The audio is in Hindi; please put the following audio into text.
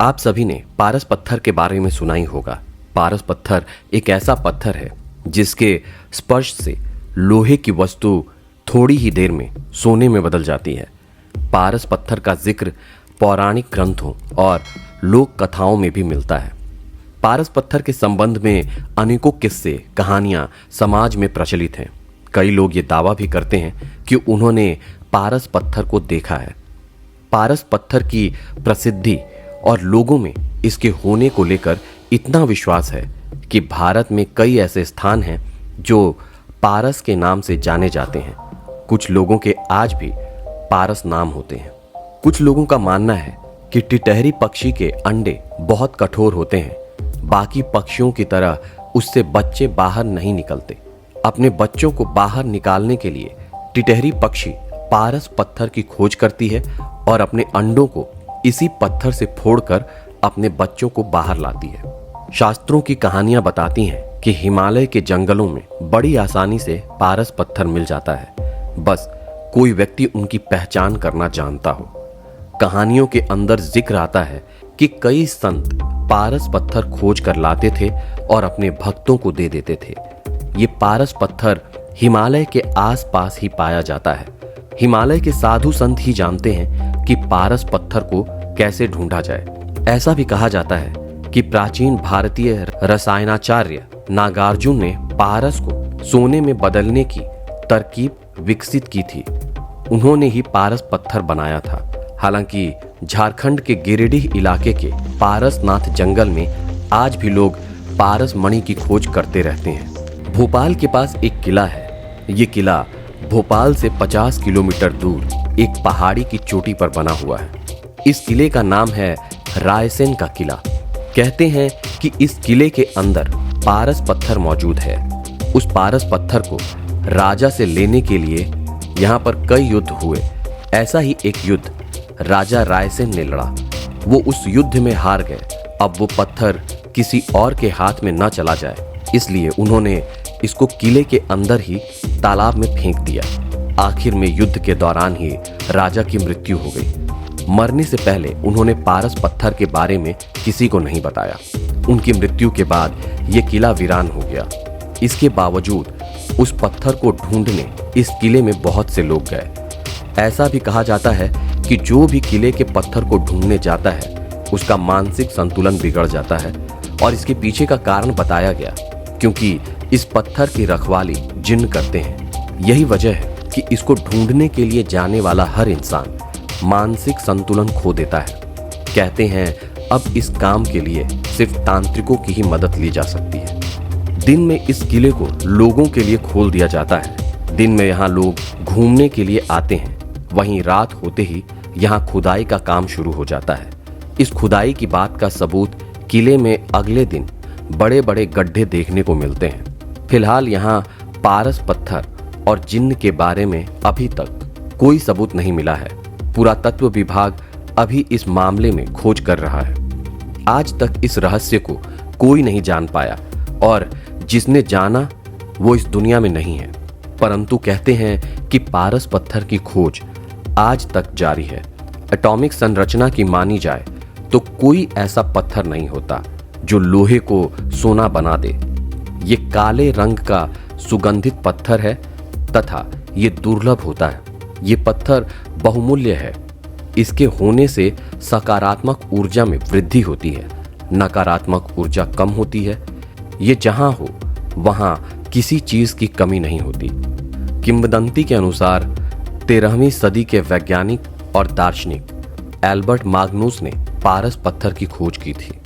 आप सभी ने पारस पत्थर के बारे में सुना ही होगा। पारस पत्थर एक ऐसा पत्थर है जिसके स्पर्श से लोहे की वस्तु थोड़ी ही देर में सोने में बदल जाती है। पारस पत्थर का जिक्र पौराणिक ग्रंथों और लोक कथाओं में भी मिलता है। पारस पत्थर के संबंध में अनेकों किस्से कहानियां समाज में प्रचलित हैं। कई लोग ये दावा भी करते हैं कि उन्होंने पारस पत्थर को देखा है। पारस पत्थर की प्रसिद्धि और लोगों में इसके होने को लेकर इतना विश्वास है कि भारत में कई ऐसे स्थान हैं जो पारस के नाम से जाने जाते हैं। कुछ लोगों के आज भी पारस नाम होते हैं। कुछ लोगों का मानना है कि टिटहरी पक्षी के अंडे बहुत कठोर होते हैं। बाकी पक्षियों की तरह उससे बच्चे बाहर नहीं निकलते। अपने बच्चों को बाहर निकालने के लिए टिटहरी पक्षी पारस पत्थर की खोज करती है और अपने अंडों को इसी पत्थर से फोड़कर अपने बच्चों को बाहर लाती है। शास्त्रों की कहानियां बताती हैं कि हिमालय के जंगलों में बड़ी आसानी से पारस पत्थर मिल जाता है, बस कोई व्यक्ति उनकी पहचान करना जानता हो। कहानियों के अंदर जिक्र आता है कि कई संत पारस पत्थर खोज कर लाते थे और अपने भक्तों को दे देते थे। ये पारस पत्थर हिमालय के आसपास ही पाया जाता है। हिमालय के साधु संत ही जानते हैं कि पारस पत्थर को कैसे ढूंढा जाए। ऐसा भी कहा जाता है कि प्राचीन भारतीय रसायनाचार्य नागार्जुन ने पारस को सोने में बदलने की तरकीब विकसित की थी। उन्होंने ही पारस पत्थर बनाया था। हालांकि झारखंड के गिरिडीह इलाके के पारसनाथ जंगल में आज भी लोग पारस मणि की खोज करते रहते हैं। भोपाल के पास एक किला है। ये किला भोपाल से 50 किलोमीटर दूर एक पहाड़ी की चोटी पर बना हुआ है। इस किले का नाम है रायसेन का किला। कहते हैं कि इस किले के अंदर पारस पत्थर मौजूद है। उस पारस पत्थर को राजा से लेने के लिए यहाँ पर कई युद्ध हुए। ऐसा ही एक युद्ध राजा रायसेन ने लड़ा। वो उस युद्ध में हार गए। अब वो पत्थर किसी और के हाथ में न चला जाए, इसलिए उन्होंने इसको किले के अंदर ही तालाब में फेंक दिया। आखिर में युद्ध के दौरान ही राजा की मृत्यु हो गई। मरने से पहले उन्होंने पारस पत्थर के बारे में किसी को नहीं बताया। उनकी मृत्यु के बाद यह किला वीरान हो गया। इसके बावजूद उस पत्थर को ढूंढने इस किले में बहुत से लोग गए। ऐसा भी कहा जाता है कि जो भी किले के पत्थर को ढूंढने जाता है उसका मानसिक संतुलन बिगड़ जाता है। और इसके पीछे का कारण बताया गया क्योंकि इस पत्थर की रखवाली जिन्न करते हैं। यही वजह है कि इसको ढूंढने के लिए जाने वाला हर इंसान मानसिक संतुलन खो देता है। कहते हैं अब इस काम के लिए सिर्फ तांत्रिकों की ही मदद ली जा सकती है। दिन में इस किले को लोगों के लिए खोल दिया जाता है। दिन में यहाँ लोग घूमने के लिए आते हैं। वहीं रात होते ही यहाँ खुदाई का काम शुरू हो जाता है। इस खुदाई की बात का सबूत किले में अगले दिन बड़े बड़े गड्ढे देखने को मिलते हैं। फिलहाल यहाँ पारस पत्थर और जिन्न के बारे में अभी तक कोई सबूत नहीं मिला है। पुरातत्व विभाग अभी इस मामले में खोज कर रहा है। आज तक इस रहस्य को कोई नहीं जान पाया और जिसने जाना वो इस दुनिया में नहीं है। परंतु कहते हैं कि पारस पत्थर की खोज आज तक जारी है। एटॉमिक संरचना की मानी जाए तो कोई ऐसा पत्थर नहीं होता जो लोहे को सोना बना दे। ये काले रंग का सुगंधित पत्थर है तथा ये दुर्लभ होता है। ये पत्थर बहुमूल्य है। इसके होने से सकारात्मक ऊर्जा में वृद्धि होती है, नकारात्मक ऊर्जा कम होती है। ये जहां हो वहां किसी चीज की कमी नहीं होती। किंवदंती के अनुसार 13वीं सदी के वैज्ञानिक और दार्शनिक एल्बर्ट माग्नुस ने पारस पत्थर की खोज की थी।